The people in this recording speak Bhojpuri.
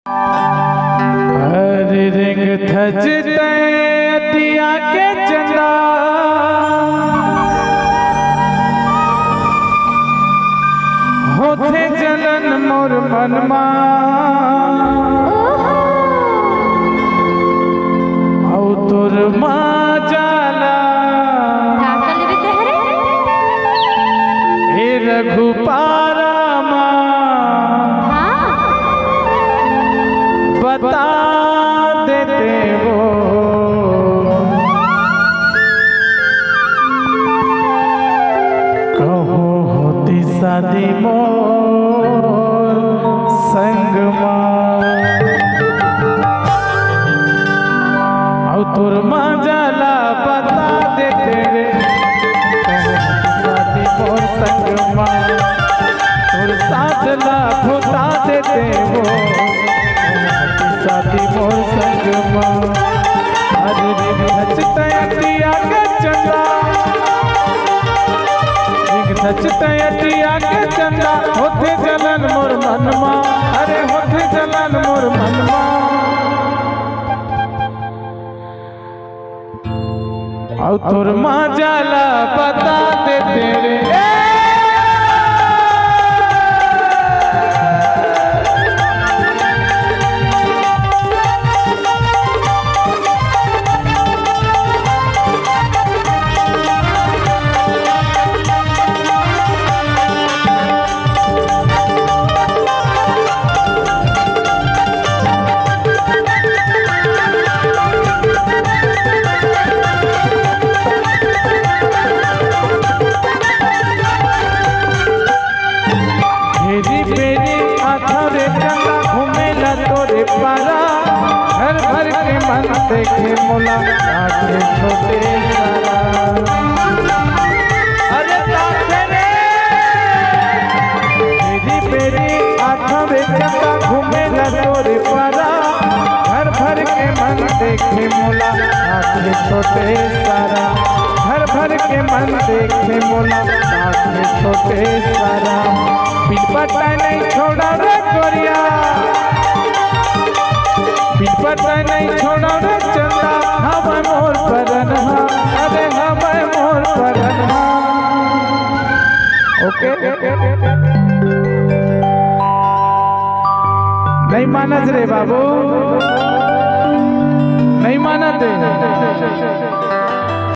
हर रिंग थजते अतिया के चंदा होते जलन मोर मनमा औ तोर माँ जाला हे रघुपारा बता देते वो कहो होती शादी मोर संग औ तोर माँ जाला बता देते रे कहो शादी मोर संग तोर साथ ला भुता देते वो शादी मोर संग अरे रिंग थचते अतिया के चंदा रिंग थचते अतिया के चंदा होते जलन मोर मनमा अरे होते जलन मोर मनमा औ तोर माँ जाला बता दे तेरे पारा घर भर के मन देखे मोला आखे छोटे सारा अरे ताके रे मेरी बेरी आँखों में चंदा घूमे न तोरे पारा घर भर के मन देखे मोला आखे छोटे सारा घर भर के मन देखे मोला आखे छोटे सारा बिन पता नहीं छोड़ा रे कोरिया पता नहीं छोड़ा रे चंदा हम मोर परन अरे हम मोर परन ओके नहीं मानत रे बाबू नहीं मानत